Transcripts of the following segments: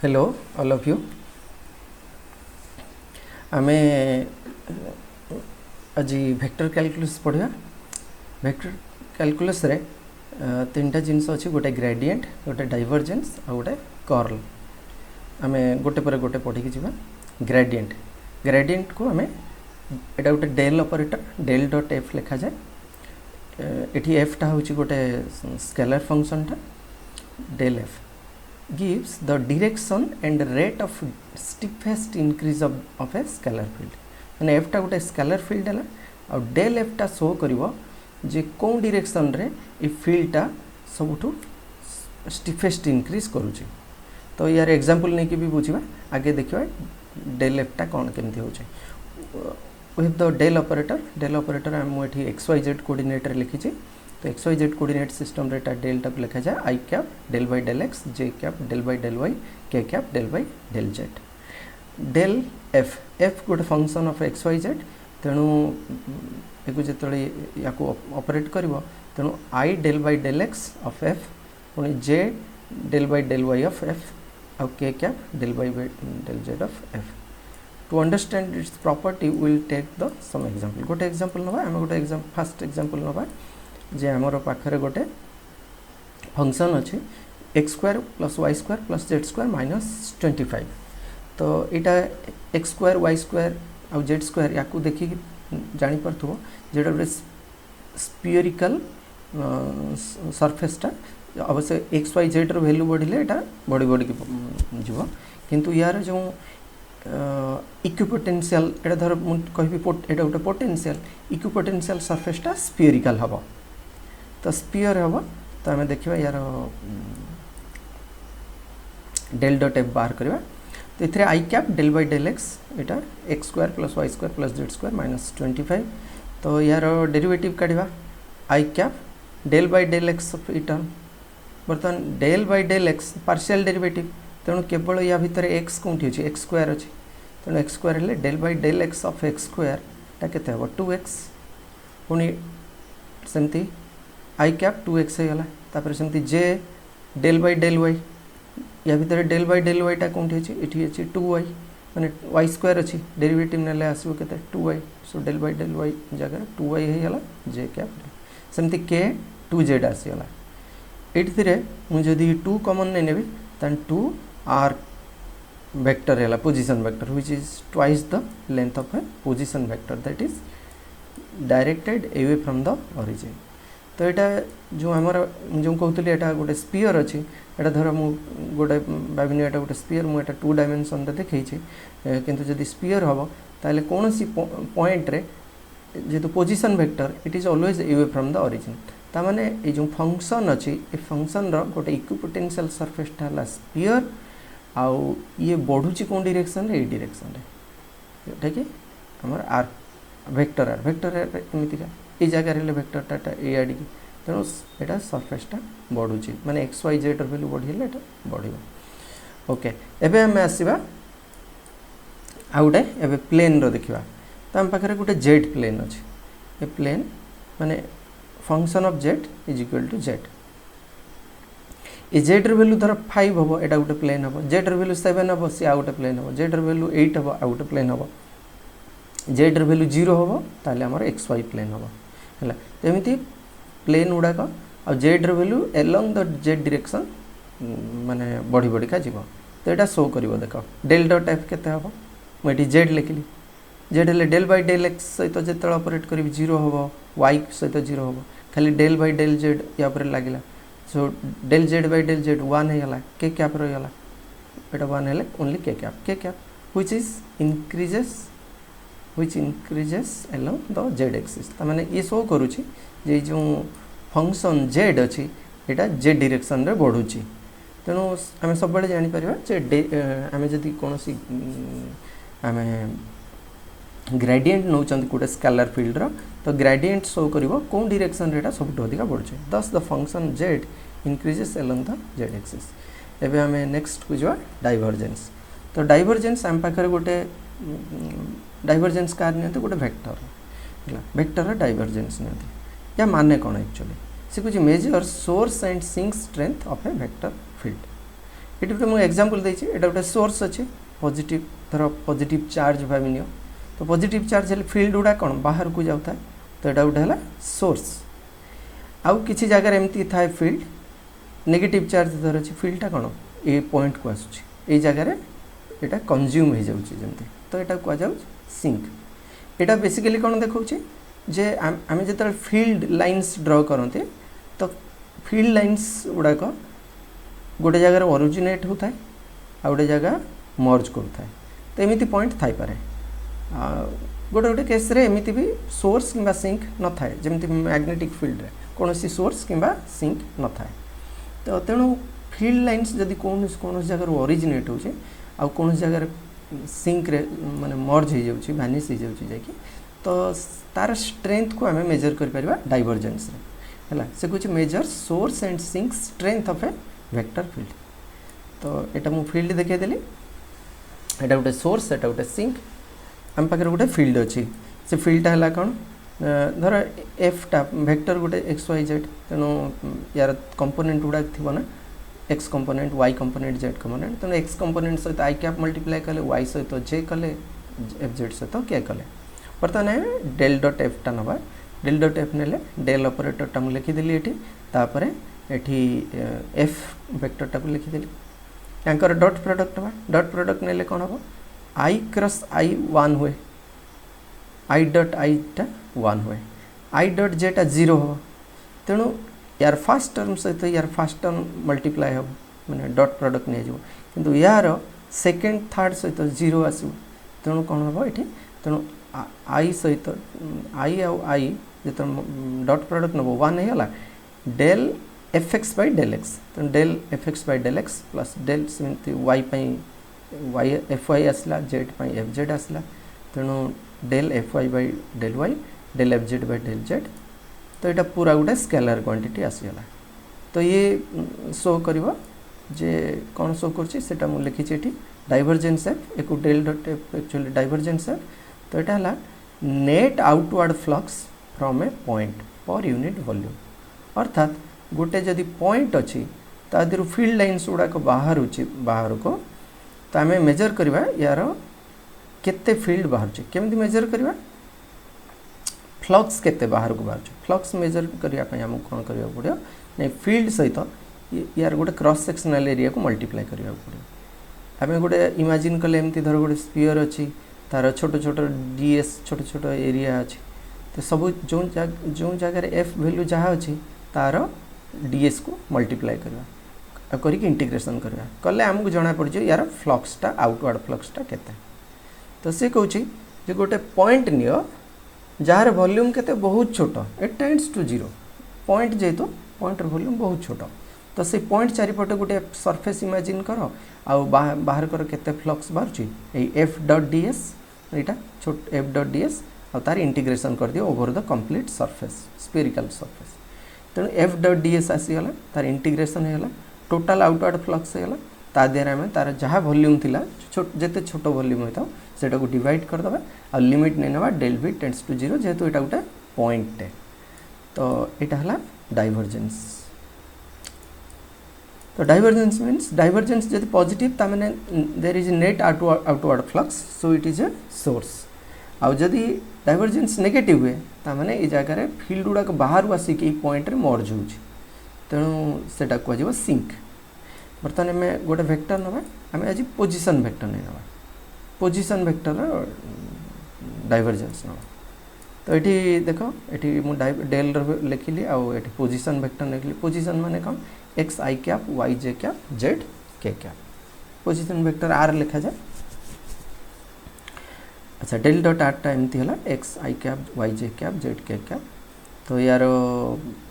Hello all of you आमे आज vector calculus पढ़िया। वेक्टर कैलकुलस रे तीनटा जिनस अच्छी गोटे ग्रेडिएंट गोटे डाइवर्जेंस आ गोटे कर्ल आमे गोटे पर गोटे पढ़ी जावा। ग्रेडिएंट ग्रेडिएंट को आमे एटा गोटे del operator del dot F लिखा जाए। एठी एफ टा होची गोटे स्केलर फंक्शन टा del F gives the direction and rate of steepest increase of a scalar field माने f टा गोटे स्केलर फील्ड है और डेल एफ टा शो करिवो जे कोन डायरेक्शन रे ए फील्ड टा सबुठु स्टीफेस्ट इंक्रीज करूची। तो यार एग्जांपल नै कि भी बुझिबा आगे देखिबा डेल एफ टा कोन केमथि होचे। We have the del operator हम एठी xyz कोऑर्डिनेट रे लिखि छी। तो xyz कोऑर्डिनेट सिस्टम रे डेल टा लिखा जाए I cap del by del X J cap del by del Y K cap del by del Z. Del F गोटे फंक्शन ऑफ xyz तेणु एक जिते या ऑपरेट करिवो तेणु I del by del X of F पुणी J del by del Y of F आउ K cap del by del Z of F. To understand its property will take the some example. गोटे example नबा हम गोटे first example नबा जे आमर पाखरे गोटे फंक्शन अच्छे X square plus Y square plus Z square minus 25। तो यहाँ एक्स स्क्वायर वाई स्क्वायर आउ जेड स्क्वायर या देखिक जापो जेटा गोटे स्पीयरिकल सरफेसटा अवश्य एक्स वाई जेड वैल्यू बढ़िले यहाँ बढ़ी बढ़ी जीव किंतु यार जो इक्विपोटेंशियल एटा धर कहि एटा गोटे पोटेंशियल इक्विपोटेंशियल सरफेसटा स्पीयरिकल हम तो स्पीयर हम तो आम देखा यार डेल डॉट एफ बाहर करवा। तो ये I cap del by del X यहाँ X square plus Y square plus Z square minus 25। तो यार डेरिवेटिव काढ़ा I cap del by del X of इटर्न बर्तमान del by del X partial derivative तेणु केवल या भितर एक्स कौटी अच्छे एक्स स्क्वायर अच्छे तेणु एक्स स्क्वायर हेल्ले del by del X of X square के 2x पुणी सेमती आई कैप 2x होगा तापर सेमती जे डेल बाय डेल वाई या भितर डेल बाय डेल वाई टा कौटी अच्छे ये अच्छे 2y माने वाई स्क्वायर अच्छी डेरिवेटिव नेले आसो के 2y so del by del Y जगह 2y होगा जे कैप सेमती के 2z आसीगला। ये मुझे 2 कॉमन नहीं नेबी then 2 r vector है position vector which is twice the length of a position vector that is directed away from the origin। तो यहाँ जो आमर जो कहते यहाँ गोटे स्पीयर अच्छी यहाँ धर मु गोटे भाविनी यहाँ गोटे स्पीयर मुझे 2 डायमेंशन देखी किंतु जदि स्पीयर हम ताले कौन सी पॉइंट रे जेहेतु position vector it is always away from the origin तामाने ये जो फंक्शन अच्छी ये फंक्शन गोटे इक्विपोटेंशियल सरफेसटा है स्पीयर आउ ये बढ़ुची कौन डायरेक्शन रे डायरेक्शन रे ठीक है आमर आर वेक्टर एमतीका ये जगार वेक्टरटा ये आड़ की तेणु यहाँ सरफेसटा बढ़ुची माने एक्स वाई जेड वैल्यू बढ़िले बढ़। ओके एबे आम आसवा आ गोटे एबे प्लेन रो देखा। तो आम पाखे गोटे जेड प्लेन अच्छे ए प्लेन माने function of Z is equal to Z ए जेड वैल्यू धर 5 हम यहाँ गोटे प्लेन हम जेड वैल्यू 7 हम सी आ गोटे प्लेन हम जेड वैल्यू 8 हम आ गोटे प्लेन हम जेड वैल्यू 0 हम ताले हमर एक्स वाई प्लेन हम है। तो एमती प्लेन गुड़ाक आ Z value along the Z direction माने बढ़ी बढ़िका जीव। तो यहाँ शो कर देख डेल डॉट एफ के हम मुझे जेड लिखिली जेड हेल्ले डेल बाय डेल एक्स सहित जो ऑपरेट करी 0 हम वाई सहित 0 हम खाली डेल बाय डेल जेड या लगे so del Z by del Z 1 होगा के कैप रहीगला यहाँ 1 हेल्ले only K cap which increases along the z axis। तामाने ये शो करुची जे जो फंक्शन z अच्छी यहाँ z डायरेक्शन रे बढ़ुची तेणु आम सब जापर जे आम जदि कौन सी आम ग्रेडिएंट नौ गोटे स्केलर फील्ड तो ग्रेडिएंट शो कर कौन डायरेक्शन रे सब अधिक बढ़ुचे दस the function z increases along the z axis। एबे आम नेक्स्ट को जा डाइवर्जेंस। तो डाइवर्जेंस आम पाखे गोटे डाइवर्जेंस कार नियंते गोटे वेक्टर डाइवर्जेंस नियंते या माने कौन एक्चुअली सी कुछ measure source and sink strength of a vector field ये मुझे एग्जांपल देछि एटा गोटे सोर्स अच्छे पॉजिटिव धर पॉजिटिव चार्ज भाविनियो तो पॉजिटिव चार्ज हेल्ले फील्ड गुड़ा कौन बाहर को जाता है तो यहाँ गोटे है सोर्स आउ किसी जगह एमती थाए फील्ड नेगेटिव चार्ज धर अच्छे फील्डटा कौन ये पॉइंट को आसूँ जगार यहाँ कंज्यूम हो जाऊँगी तो यहाँ कहुँ सिंक यहाँ बेसिकली कौन देखा जे आम जो फील्ड लाइन्स ड्र करते तो फील्ड लाइन्स गुड़ाक गोटे जगार ओरिजिनेट होता है आ गोटे जगह मर्ज करुए तो एमती पॉइंट थाई पारे गोटे गोटे केस रे एमती भी सोर्स किंबा सिंक न थाए जमती मैग्नेटिक फील्ड रे कौन सोर्स किंबा सिंक न थाए तो तेणु फील्ड लाइन्स जदि कौन जगार ओरिजिनेट हो कौन जगार सिंक रे माने मर्ज हो जाऊँगी भैनिश हो जाऊँगी तो तार स्ट्रेंथ को आम मेजर कर डाइवर्जेंस है से कुछ measure source and sink strength of a vector field तो यहाँ मुझे फील्ड देखीदेली यहाँ गोटे सोर्स यहाँ गोटे सिंक आम पाखे गोटे फील्ड अच्छी से फील्डटा है कौन धर एफटा वेक्टर गोटे एक्स वाई जेड तेणु यार कंपोनेंट गुड़ा थी ना X component Y component Z component तेणु एक्स कंपोनेंट सहित आई कैप मल्टीप्लाई कले वाई सहित जे कले एफ जेड सहित के कले बर्तमान डेल डॉट एफटा नवा डेल डॉट एफ ने डेल ऑपरेटरटा मुझे लिखिदेली ये एफ वेक्टरटा को लिखिदेली यांकर डॉट प्रोडक्ट हवा डॉट प्रोडक्ट ने कौन हम आई क्रॉस आई 1 हुए आई डॉट आई टा 1 हुए आई डॉट जेटा 0 हम तेणु यार फास्ट टर्म सहित यार फास्ट टर्म मल्टीप्लाई हम मैंने डॉट प्रोडक्ट नहीं जाव किंतु यार सेकेंड थर्ड सहित 0 आसो तेणु कौन हम ये तेणु आई सहित आई आई जो डॉट प्रोडक्ट नब 1 होगा del F X by del X तेणु del F X by del X plus del सेमती वाई वाई एफ वाई आसला जेड एफ जेड आसला तेणु del F Y by del Y del F Z by del Z तो यहाँ पूरा गोटे scalar quantity आसीगला तो ये शो करिवो जे कौन शो कर लिखी डाइवर्जेंस एफ एक del dot F actually divergence F तो यहाँ है net outward flux from a point per unit volume अर्थात गोटे जदि पॉइंट अच्छी तादर फील्ड लाइन्स गुड़ाक बाहर को तो आम मेजर करवा यार केते फील्ड बाहर केमती मेजर करवा फ्लक्स केते बाहर को बाहर फ्लक्स मेजर करने आमको कौन करने पड़ो नहीं फील्ड सहित यार गोटे क्रॉस सेक्शनल एरिया को मल्टीप्लाई करने पड़ो आम गोटे इमेजिन कले एमती धर गोटे स्पीयर अच्छी तार छोट छोट डीएस छोट छोट एरिया अच्छी तो सब जो जगह एफ वैल्यू जहाँ अच्छी तार डीएस को मल्टीप्लाई करवा करके इंटीग्रेशन करवा कले आमको जना पड़ यार फ्लक्सटा आउटवर्ड फ्लक्सटा केते तो सी कहूँ जे गोटे पॉइंट नियो जार वॉल्यूम केते बहुत छोट इट टेंड्स टू 0 पॉइंट जेहेतु पॉइंट वॉल्यूम बहुत छोट तो से पॉइंट चारिपटे गोटे सरफेस इमेजिन कर बाहर कर केते फ्लक्स बाहर एफ डॉट डीएस यहाँ छोट एफ डॉट डीएस और तार इंटीग्रेशन कर दियो over the complete surface spherical surface तेणु एफ डॉट डीएस आसीगला तार इंटीग्रेशन होगा टोटाल आउटवर्ड फ्लक्स होगा ता द्वारा आम तार जहाँ वॉल्यूम थिला जिते छोट वॉल्यूम होता सेटा को डिवाइड करदे आ लिमिट नहीं ना डेल वी टेंड्स टू 0 जेहेतु यहाँ गोटे पॉइंट तो यहाँ है डाइवर्जेंस तो डाइवर्जेंस मीन्स डाइवर्जेंस जब पॉजिटिव ताने there is net outward flux so it is a source आउ जदि डाइवर्जेंस नेगेटिव हुए ताने ये जगह फील्ड गुड़ाक बाहर आसिक पॉइंट रे मर्ज हो तेणु से कह सिंक बर्तमान आम गोटे वेक्टर नवा आम आज पोजिशन वेक्टर नहीं नवा पोजिशन वेक्टर डाइवर्जेंस नवा तो ये देख ये मुझे डेल लिखिली आउ पोजिशन वेक्टर लिखिली पोजिशन माने कौन X I cap Y J cap Z K cap position vector R लिखा जाए अच्छा डेल डॉट आरटा एमती है X I cap Y J cap Z K cap तो यार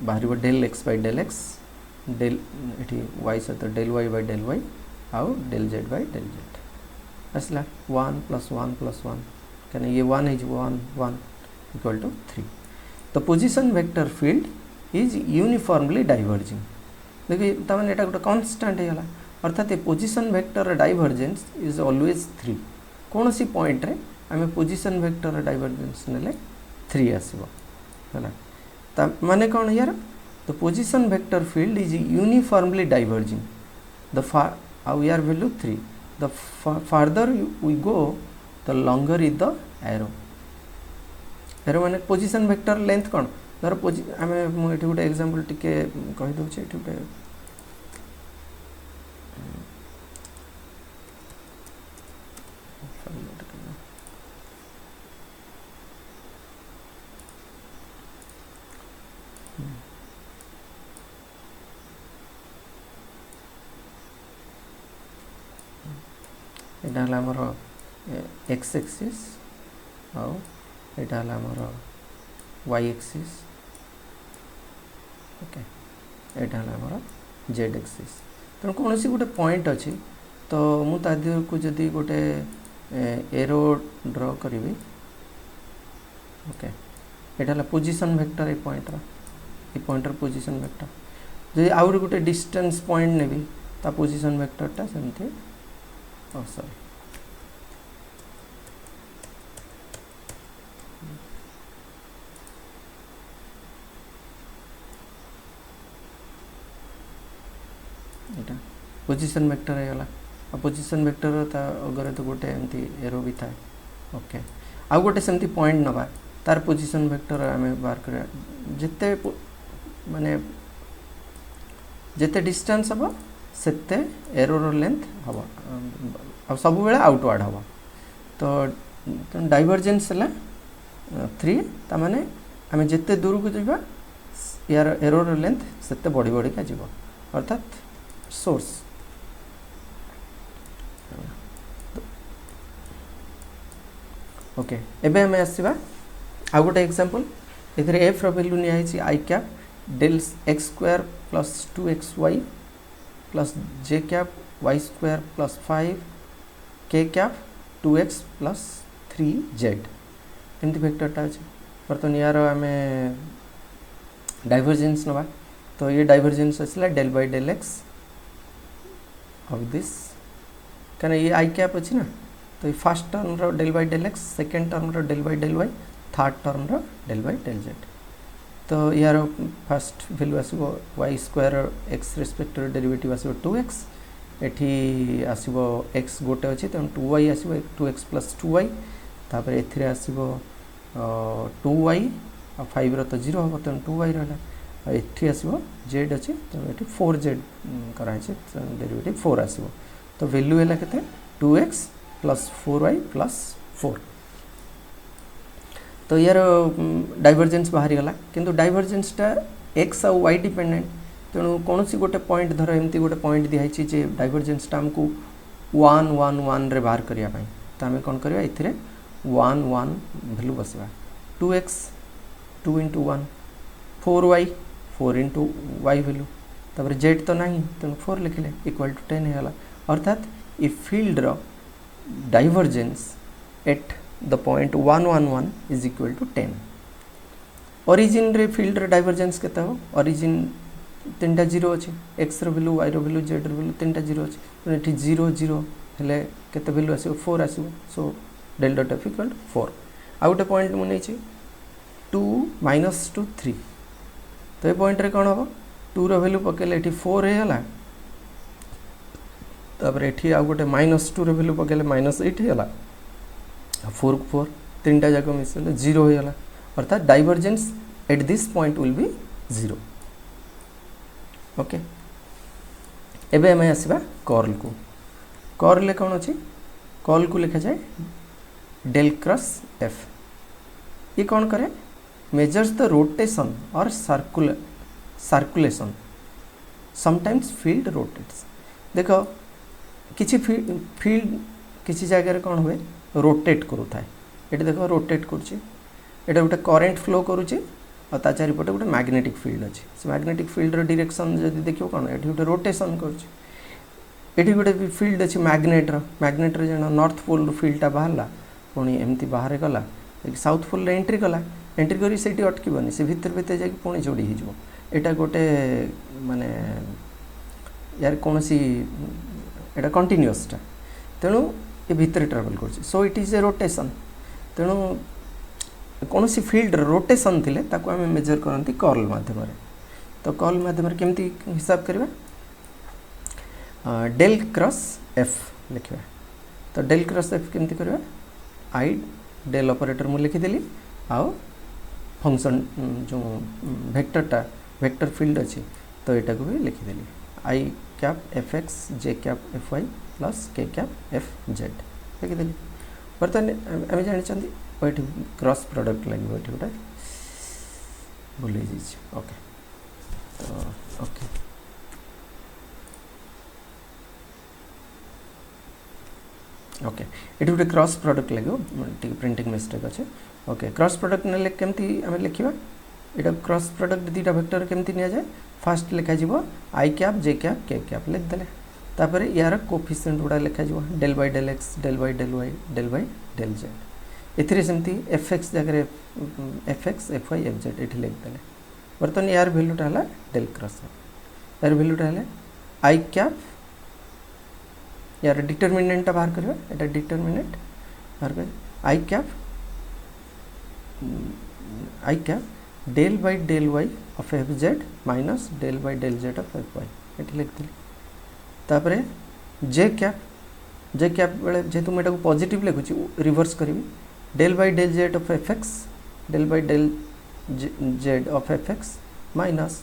बाहर del X by del X del ये वाई सहित del Y by del Y आउ del Z by del Z आसला 1 + 1 + 1 कहीं ये 1 हो 1 इक्वल टू 3 तो position vector field is uniformly diverging देखिए तमें यहाँ गोटे कन्स्टाट होगा अर्थात ये position vector divergence is always 3 कौन सी पॉइंट रे आम पोजिशन वेक्टर डाइवर्जेंस ने 3 आसो है माने कौन यार the position vector field is uniformly diverging the आउ यार value 3 the farther we go the longer is the arrow arrow माने पोजीशन वेक्टर लेंथ कौन धर आम मुझे गोटे एग्जांपल टिके कहीदे ये गोटे यहाँ आमर एक्स एक्सीस आउ यहाँ आमर वाई एक्सीस ओके यहाँ आमर जेड एक्सीस तेणु कौन सी गोटे पॉइंट अच्छी तो मुझे को जदि गोटे एरो ड्र करी ओके यहाँ पोजीशन वेक्टर ये पॉइंटर पोजीशन वेक्टर जदि आउरी गोटे डिस्टेंस पॉइंट नेबी ता पोजीशन वेक्टरटा सेमती सॉरी यहाँ पोजीशन वेक्टर है पोजीशन वेक्टर अगर तो गोटे एमती एरो भी था ओके आउ गोटे सेमती पॉइंट नवा तार पोजीशन वेक्टर आम बाहर कर जिते माने जिते डिस्टेंस हम सेते एरोर लेंथ हम आ सब बेले आउटवर्ड हम तो डाइवर्जेंस है 3 ता माने आम जिते दूर को जावा यार एरोर लेंथ सेते बढ़ी बढ़िका जीव अर्थात सोर्स ओके एबे हमें आसवा आ गोटे एग्जांपल इधर एफ वैल्यू नियाई I cap del X square plus 2xy plus J cap Y square plus 5 K cap 2x plus 3z एमती वेक्टरटा अच्छे बर्तमान यार आम डाइवर्जेंस नवा तो ये डाइवर्जेंस आसला del by del X of this क्या ये आई कैप अच्छी ना तो ये फर्स्ट टर्म रो del by del X second term रो del by del Y third term रो डेल बाय डेल जेड तो यार फर्स्ट वैल्यू आसो Y square X respect derivative आसो 2x एठी आसो एक्स गोटे अच्छी तेणु 2y आसो 2x प्लस 2y तापर एथिरे आसो 2y आ 5 रो तो 0 हम तेणु 2y रहा एठी आसो जेड अच्छी तेणु ये 4z कराई डेरिवेटिव 4 आसो तो वैल्यू है के 2x प्लस 4y प्लस 4 तो यार डाइवर्जेंस बाहरी गला किंतु डाइवर्जेंसटा एक्स आउ वाई डिपेंडेंट तेणु कौन सी गोटे पॉइंट धर एमती गोटे पॉइंट दिखाई जे डाइवर्जेंसटा आमको 1 1 1 रे बाहर करने तो आम कौन करवा ये 1 1 वैल्यू बसवा 2x 2 into 1 4y 4 into Y value तापर जेड तो नहीं तेणु 4 लिखिले इक्वल टू 10 होगा अर्थात ये फील्ड रो divergence at the point 1 1 1 is equal to 10 origin रे फील्ड रे डाइवर्जेंस केते हो ओरिजिन 3टा 0 अच्छे एक्स रो वैल्यू वाई रो वैल्यू जेड रो वैल्यू 3टा 0 अच्छे एठी 0 0 हेले केते वैल्यू आसीबो 4 आसीबो so del dot F equal to 4 आ गोटे पॉइंट मु नेछि 2 -2 3 तो ये पॉइंट रे कोन हो 2 रो वैल्यू पकेले एठी 4 हे हला तापर एठी आ गोटे -2 रो वैल्यू पकेले -8 हे हला 4 4 3टा जाक मिसले 0 हो गला अर्थात divergence at this point will be 0 okay एबे हमें आसवा कर्ल को कर्ल कौन अच्छी कर्ल को लिखा जाए डेल क्रॉस एफ ये कौन करे मेजर्स द रोटेशन और सर्कुलेशन समटाइम्स फील्ड रोटेट्स देखो किसी फील्ड किसी जगह कौन हुए रोटेट करूए ये देखो रोटेट कर गोटे करेन्ट फ्लो करुचे और ता चारिपटे गोटे मैग्नेटिक फील्ड अच्छी से मैग्नेटिक फील्ड डायरेक्शन जब देखिए कौन ये गोटे रोटेशन कर गोटे फील्ड अच्छी मैग्नेट्र जो नॉर्थ पोल फील्डटा बाहर पुणी एमती बाहर गला साउथ पोल एंट्री कला एंट्री करी से अटकबनी से भितर भितर जाकि पुणी जोड़ी हो यहाँ गोटे माने यार कौन सी यहाँ कंटिन्यूअसटा तेणु ये भितर ट्रावेल कर सो इट इज ए रोटेशन तेणु कौन सी फील्ड रोटेशन थिले ताको आम मेजर करती कर्ल माध्यम तो कर्ल माध्यम केमती हिसाब करवा डेल क्रॉस एफ लिखा तो डेल क्रॉस एफ केमती करवा आई डेल ऑपरेटर मु लिखिदेली आउ फंक्शन जो वेक्टरटा वेक्टर फील्ड अच्छी तो यहाँ को भी लिखिदेली आई cap F x J cap F Y plus के कैप एफ जेड लिखिदेली बर्तमान आम जानते ये क्रॉस प्रोडक्ट लगे ये गोटे भूल ओके तो ओके ओके ये गोटे क्रॉस प्रोडक्ट लगे प्रिंटिंग मिस्टेक अच्छे ओके क्रॉस प्रोडक्ट ने केमती आम लिखा यहाँ क्रॉस प्रोडक्ट दुईटा वेक्टर केमती नि जाए फास्ट लिखा I cap J cap K cap लिखिदेले तापर यार कोफिशिएंट गुड़ा लिखा del by del X del by del Y del by del Z एथिरे सेमती एफ एक्स जगह F X F Y F Z ये लिखिदेले बर्तमान यार भैल्यूटा है डेल क्रॉस यार भैल्यूटा है आई कैप यार डिटरमिनेंट बाहर करवा ये डिटरमिनेंट बाहर कर I cap del by del Y of F Z minus del by del Z of F Y ये लिखिदेली तापर जे कैप बेले जेहेतु मुझे पॉजिटिव लिखुची रिवर्स करी del by del Z of F X del by del Z of F X minus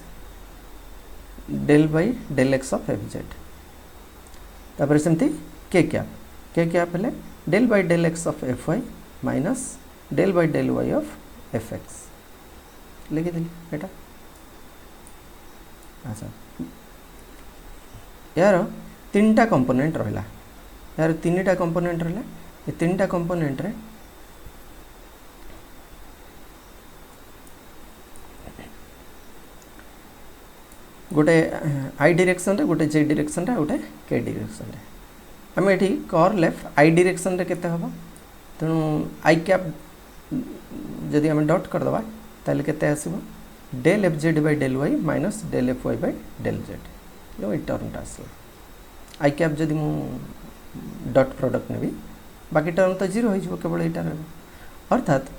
del by del X of F Z तापर सेमती के कैप है del by del X of F Y minus del by del Y of F X लिखिदेली एटा अच्छा यार तीन टा component रहा यार तीन टा कंपोनेंट रहा ये तीन टा कंपोनेंट रे गोटे आई डायरेक्शन रे गोटे जे डायरेक्शन रे गोटे के डायरेक्शन रे आम ये कर लेफ्ट आई डायरेक्शन रे केते हबो तेणु आई कैप जदि आम डॉट करदे ताले केते आसीबो del F Z by del Y minus del F Y by del Z ये टर्मटा आसला आई कैप जदि मु डॉट प्रोडक्ट नेबी बाकी टर्म तो जीरो हो केवल यहाँ अर्थात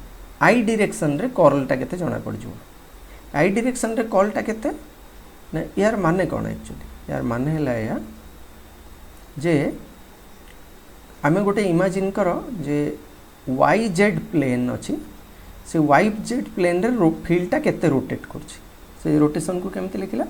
आई डायरेक्शन रे कर्लटा केते जना पड़ जो आई डायरेक्शन रे कर्लटा केते ना यार माने कौन एक्चुअली यार माने है या जे आम गोटे इमेजिन कर जे वाई जेड प्लेन अच्छी से वाई जेड प्लेन रे फील्डटा केते रोटेट कर रोटेशन को केमती लिखला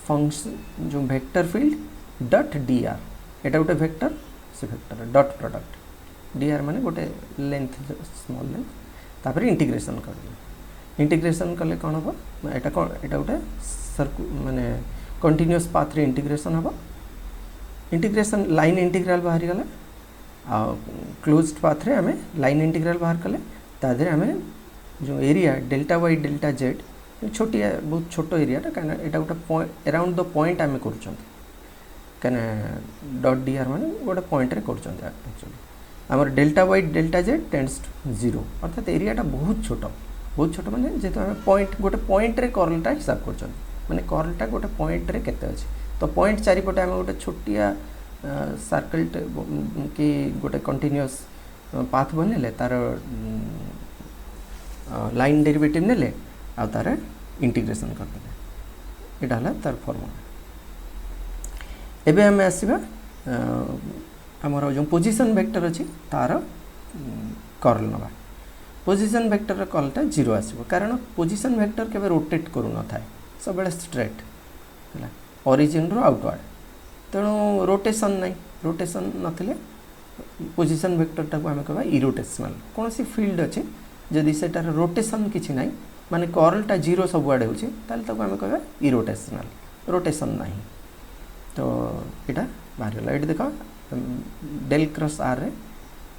फंक्शन जो vector field dot D R एटा गोटे वेक्टर से vector dot product D R माने गोटे लेंथ स्मॉल लेंथ तापर इंटीग्रेशन कर इंटीग्रेशन कले कौन हम एटा गोटे माने कंटिन्यूअस पाथ रे इंटीग्रेशन हम इंटीग्रेशन लाइन इंटीग्रल बाहरी गला आ क्लोज्ड पाथ रे हमें लाइन इंटीग्रल बाहर कले तादरे हमें जो area delta Y delta Z छोटिया बहुत छोट एरियाटा कहीं यहाँ गोटे पॉइंट अराउंड द पॉइंट आम कर डॉट डी आर माने गोटे पॉइंट रे कर आमर delta Y delta Z tends to zero अर्थात एरियाटा बहुत छोट माने जेहेतु आम पॉइंट गोटे पॉइंट रे कर्लटा हिसाब कर माने कर्लटा गोटे पॉइंट रे केते अछि तो पॉइंट चारिपटे आम गोटे छोटिया सर्कल कि गोटे कंटिन्यूअस पाथ बनले तार लाइन डेरिवेटिव नेले आ तार इंटीग्रेशन करदे यहाँ है तार फॉर्मूला एबे आम आसवा आमर जो पोजिशन वेक्टर अच्छी तार कर्ल नवा पोजिशन वेक्टर कर्लटा जीरो आसो कारण पोजिशन वेक्टर केबे रोटेट करू न थाए सब बेले स्ट्रेट है ओरिजिन रो आउटवर्ड तेणु रोटेशन नहीं रोटेशन नथिले पोजिशन वेक्टरटा को आम कहबा इरोटेशनल कौन सी फील्ड अच्छे जदि सेटार रोटेशन किछि नहीं माने कर्लटा जीरो सब आड़े होछि ताले ताको आम कहबा इरोटेशनल रोटेशन नहीं तो यहाँ बाहर गला ये देख डेल क्रॉस आर रे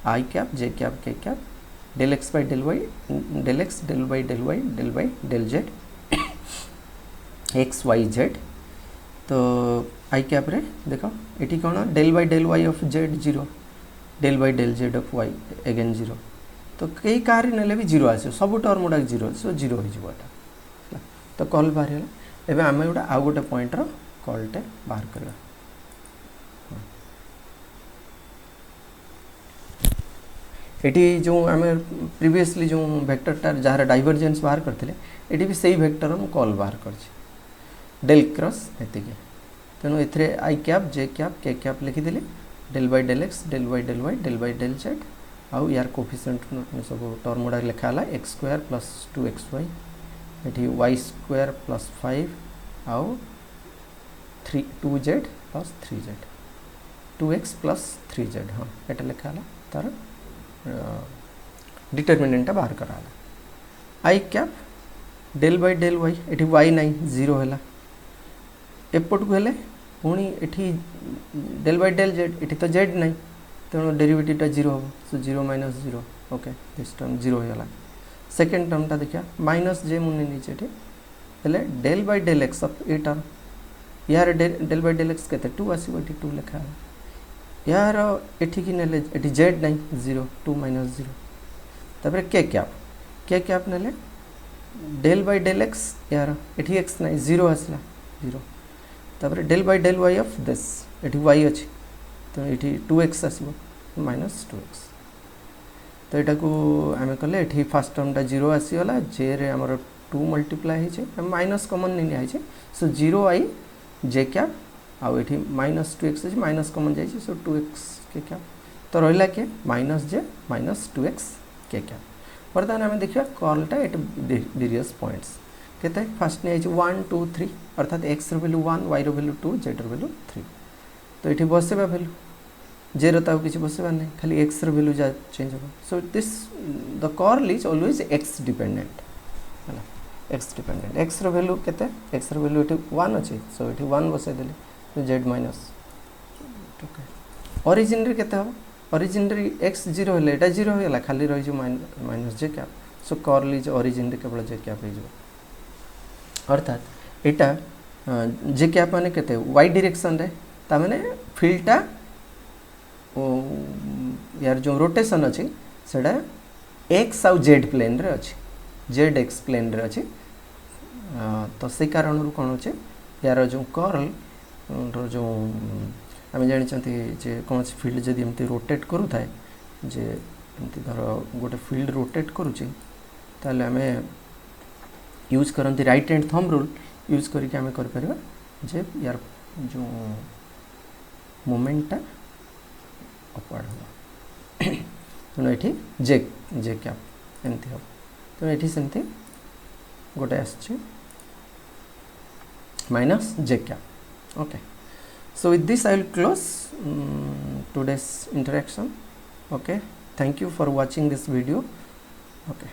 I cap J cap K cap del X by del Y del X del by del Z X Y Z तो आई कैप रे देख ये कौन del by del Y of Z zero del by del Z of Y again zero तो कई car ने भी zero आस सब टर्म गुड़ा जीरो सो जीरो हो तो कल बाहर गला एवं आम गोटे आउ गोटे पॉइंटर कलटे बाहर करवा ये जो आम प्रीवियसली जो वेक्टरटा जार डाइवर्जेंस बाहर करते ये भी सही वेक्टर मु कल बाहर कर डेल क्रॉस एति तेणु A I cap J cap K cap लिखिदेली del by del X del by del Y del by del Z आउ यार कोफिशिएंट सब टर्म गुड़ा लिखाला एक्स स्क्वायर प्लस 2xy ये वाई स्क्वायर प्लस 5 आउ 2z plus 3z 2x plus 3z हाँ ये लिखाला तार डिटरमिनेंट बाहर कराला I cap del by del Y ये वाई नाई जीरो है एपट को हेले पुणी ये डेल बाय डेल जेड ये तो जेड नाई तेणु डेरिवेटिवटा जीरो हम so zero minus zero okay this term zero होगा सेकेंड टर्मटा देखिए माइनस जे मुझे हेले del by del X of A term यार डेल बाय डेल एक्स के टू आसो ये टू लिखा यार एठिकी नेले ये जेड नाई जीरो टू माइनस जीरो तापर के कैप नेले डेल बाय डेल एक्स यार ये एक्स नाई जीरो आसला जीरो तापर del by del Y of this ये वाई अच्छी तो ये 2x आसो माइनस 2x तो यहाँ को आम कले ये फास्ट टर्मटा जीरो आसीगला जे रे आमर 2 मल्टीप्लाई होइछे माइनस कमन नहीं निया सो जीरो आई जे कैप आउ ये माइनस 2x अच्छे माइनस कमन जाइए सो 2x के कैप तो रहा के माइनस जे माइनस 2x के कैप बर्तमान आम देखा कर्लटा एट वेरियस पॉइंट्स केते फास्ट नहीं 1 2 3 अर्थात x value 1 y value 2 z value 3 तो ये बसवा वैल्यू जे रो किसी बसवा नहीं खाली x वैल्यू जा चेंज हो so this the curl is always x dependent है x डिपेंडेंट x वैल्यू केते x वैल्यू ये 1 अच्छे सो ये 1 बसई देले z माइनस ओरिजिन रे केते हो ओरिजिन रे x जीरो हेले एटा जीरो होला खाली रही minus J cap so curl is origin रे केवल जे कैप हो अर्थात यहाँ जे कैप माने केते y डायरेक्शन रे ता माने फील्डटा यार जो रोटेशन अच्छी सेटा x आउ z प्लेन रे अच्छी z x प्लेन रे अच्छी तो से कारण कौन अच्छे यार जो कर्ल जो आम जानते जे कौन फील्ड जदि एमती रोटेट करू थाए जे एमती धर गोटे फील्ड रोटेट करुचे ताले आम यूज करती right hand thumb rule use करके आम कर परिबा जे यार जो मोमेंटा अपवर्ड हो तेणु ये जे जे कैप एमती हम तेणु ये सेमती गोटे आसछि minus J cap okay so with this I will close today's interaction okay thank you for watching this video okay